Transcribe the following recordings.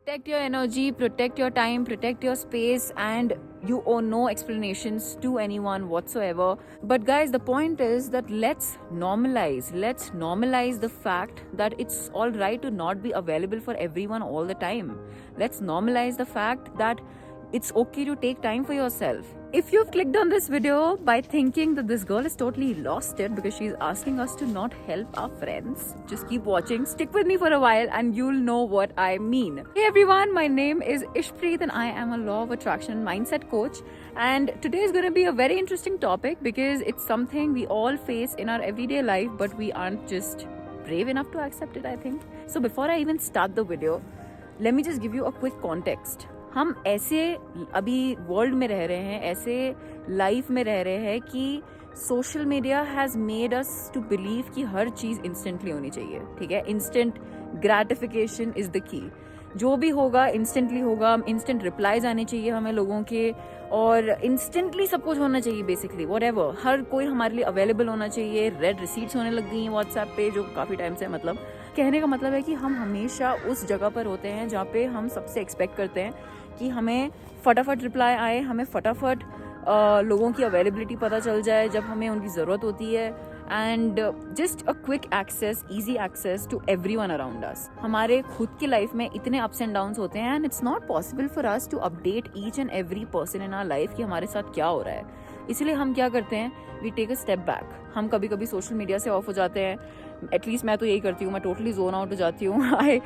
Protect your energy, protect your time, protect your space, and you owe no explanations to anyone whatsoever. But guys, the point is that let's normalize the fact that it's all right to not be available for everyone all the time. Let's normalize the fact that it's okay to take time for yourself. If you've clicked on this video by thinking that this girl is totally lost it because she's asking us to not help our friends, just keep watching, stick with me for a while, and you'll know what I mean. Hey everyone, my name is Ishpreet and I am a law of attraction mindset coach. And today is going to be a very interesting topic because it's something we all face in our everyday life, but we aren't just brave enough to accept it, I think. So before I even start the video, let me just give you a quick context. हम ऐसे अभी world में रह रहे हैं, ऐसे life में रह रहे हैं कि social media has made us to believe कि हर चीज़ इंस्टेंटली होनी चाहिए. ठीक है, instant gratification is the key. जो भी होगा इंस्टेंटली होगा, इंस्टेंट रिप्लाईज आने चाहिए हमें लोगों के, और इंस्टेंटली सब कुछ होना चाहिए. बेसिकली व्हाटएवर, हर कोई हमारे लिए अवेलेबल होना चाहिए. रेड रिसीट्स होने लग गई हैं व्हाट्सएप पे, जो काफ़ी टाइम से, मतलब कहने का मतलब है कि हम हमेशा उस जगह पर होते हैं जहाँ पे हम सबसे एक्सपेक्ट करते हैं कि हमें फटाफट रिप्लाई आए, हमें फटाफट लोगों की अवेलेबिलिटी पता चल जाए जब हमें उनकी ज़रूरत होती है, and just a quick access, easy access to everyone around us. हमारे खुद की लाइफ में इतने अप्स एंड डाउन्स होते हैं and it's not possible for us to update each and every person in our life कि हमारे साथ क्या हो रहा है. इसलिए हम क्या करते हैं, we take a step back. हम कभी कभी सोशल मीडिया से ऑफ हो जाते हैं. एटलीस्ट मैं तो यही करती हूँ, मैं टोटली जोन आउट हो जाती हूँ. I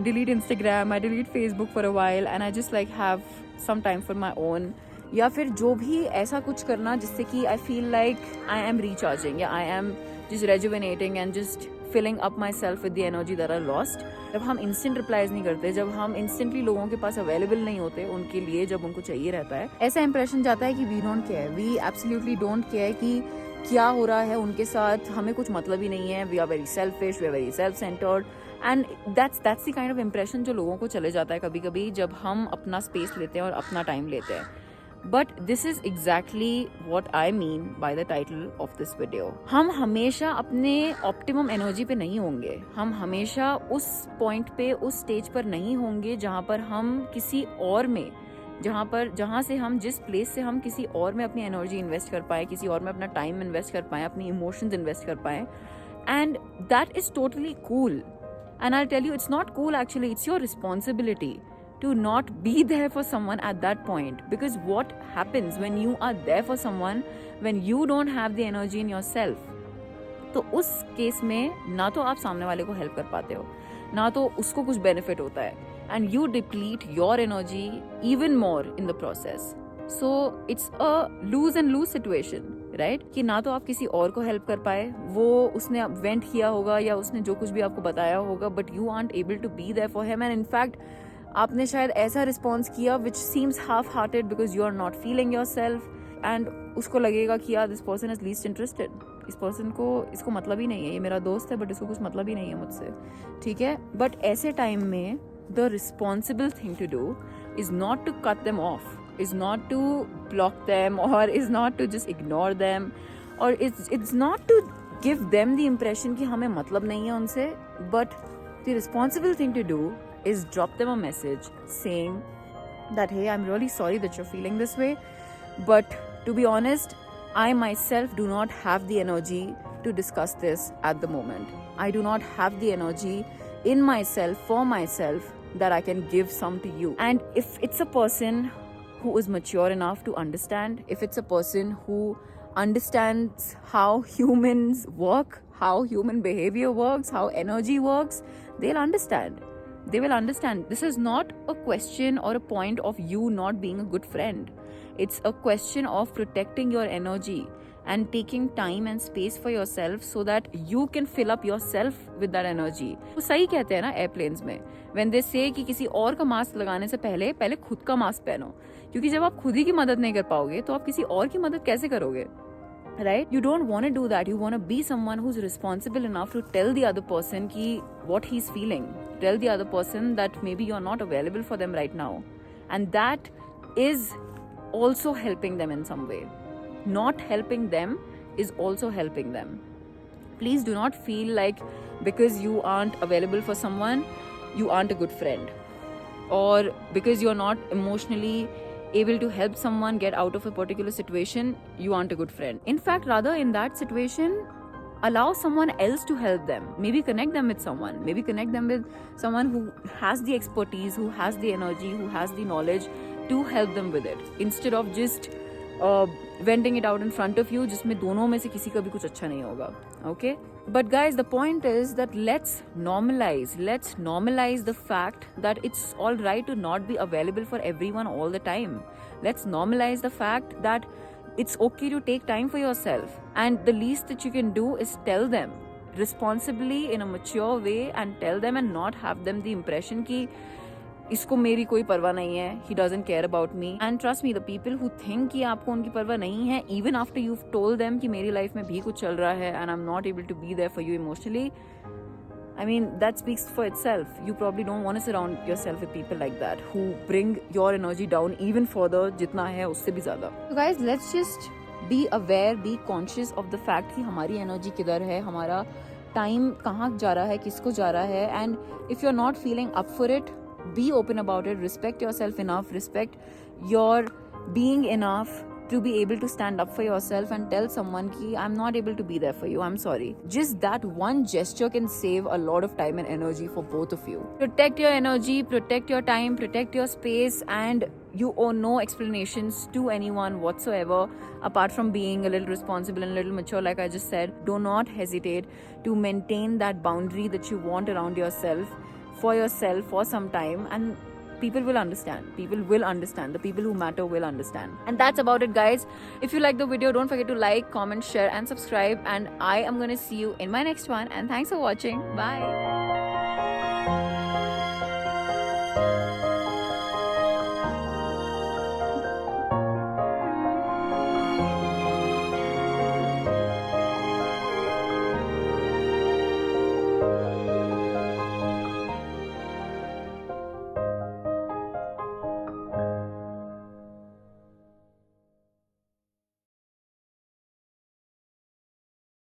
delete Instagram, I delete Facebook for a while and I just like have some time for my own. या फिर जो भी ऐसा कुछ करना जिससे कि I feel like I am recharging या I am just rejuvenating and just filling up my self with the energy that I lost. जब हम इंस्टेंट रिप्लाईज नहीं करते, जब हम इंस्टेंटली लोगों के पास अवेलेबल नहीं होते उनके लिए, जब उनको चाहिए रहता है, ऐसा इंप्रेशन जाता है कि we don't care, we absolutely don't care कि क्या हो रहा है उनके साथ, हमें कुछ मतलब ही नहीं है. We are very selfish, we are very self centred, and that's the kind of impression जो लोगों को चले जाता है कभी कभी जब हम अपना स्पेस लेते हैं और अपना टाइम लेते हैं. But this is exactly what I mean by the title of this video. हम हमेशा अपने ऑप्टिमम एनर्जी पे नहीं होंगे, हम हमेशा उस पॉइंट पे, उस स्टेज पर नहीं होंगे जहाँ पर हम किसी और में, जहाँ से हम, जिस प्लेस से हम किसी और में अपनी एनर्जी इन्वेस्ट कर पाए, किसी और में अपना टाइम इन्वेस्ट कर पाए, अपनी इमोशंस इन्वेस्ट कर पाए. And that is totally cool. And I tell you, it's not cool actually, it's your responsibility to not be there for someone at that point. Because what happens when you are there for someone when you don't have the energy in yourself, तो उस case में ना तो आप सामने वाले को help कर पाते हो, ना तो उसको कुछ बेनिफिट होता है, and you deplete your energy even more in the process. So it's a lose and lose situation, right? कि ना तो आप किसी और को हेल्प कर पाए, वो उसने वेंट किया होगा या उसने जो कुछ भी आपको बताया होगा, but you aren't able to be there for him. And in fact आपने शायद ऐसा रिस्पॉन्स किया which seems half hearted because you are not feeling yourself, and उसको लगेगा कि यार this person is least interested, इस पर्सन को, इसको मतलब ही नहीं है, ये मेरा दोस्त है बट इसको कुछ मतलब ही नहीं है मुझसे. ठीक है, बट ऐसे टाइम में the responsible thing to do is not to cut them off, is not to block them, or is not to just ignore them, or it's not to give them the impression कि हमें मतलब नहीं है उनसे. But the responsible thing to do is drop them a message saying that hey, I'm really sorry that you're feeling this way, but to be honest, I myself do not have the energy to discuss this at the moment. I do not have the energy in myself, for myself, that I can give some to you. And if it's a person who is mature enough to understand, if it's a person who understands how humans work, how human behavior works, how energy works, they'll understand. They will understand. This is not a question or a point of you not being a good friend. It's a question of protecting your energy and taking time and space for yourself so that you can fill up yourself with that energy. वो सही कहते हैं ना airplanes में, when they say कि किसी और का मास्क लगाने से पहले खुद का मास्क पहनो, क्योंकि जब आप खुद ही की मदद नहीं कर पाओगे तो आप किसी और की मदद कैसे करोगे, right? You don't want to do that. You want to be someone who's responsible enough to tell the other person ki what he's feeling. Tell the other person that maybe you're not available for them right now. And that is also helping them in some way. Not helping them is also helping them. Please do not feel like because you aren't available for someone, you aren't a good friend. or because you're not emotionally able to help someone get out of a particular situation, you aren't a good friend. In fact, rather in that situation, allow someone else to help them. Maybe connect them with someone. Maybe connect them with someone who has the expertise, who has the energy, who has the knowledge to help them with it. Instead of just venting it out in front of you, जिसमें दोनों में से किसी का भी कुछ अच्छा नहीं होगा. Okay? But guys, the point is that let's normalize the fact that it's all right to not be available for everyone all the time. Let's normalize the fact that it's okay to take time for yourself, and the least that you can do is tell them responsibly in a mature way, and tell them and not have them the impression कि इसको मेरी कोई परवाह नहीं है, he doesn't care about me. And trust me, the people who think कि आपको उनकी परवाह नहीं है, even after you've told them कि मेरी लाइफ में भी कुछ चल रहा है and I'm not able to be there for you emotionally, I mean, that speaks for itself. You probably don't want to surround yourself with people like that who bring your energy down even further, जितना है उससे भी ज़्यादा. So guys, let's just be aware, be conscious of the fact कि हमारी energy किधर है, हमारा टाइम कहाँ जा रहा है, किसको जा रहा है. And if you're not feeling up for it, be open about it. Respect yourself enough, respect your being enough to be able to stand up for yourself and tell someone ki I'm not able to be there for you, I'm sorry. Just that one gesture can save a lot of time and energy for both of you. Protect your energy, protect your time, protect your space, and you owe no explanations to anyone whatsoever apart from being a little responsible and a little mature. Like I just said, do not hesitate to maintain that boundary that you want around yourself for some time, and people will understand. The people who matter will understand. And that's about it, guys. If you like the video, don't forget to like, comment, share and subscribe, and I am going to see you in my next one. And thanks for watching. Bye.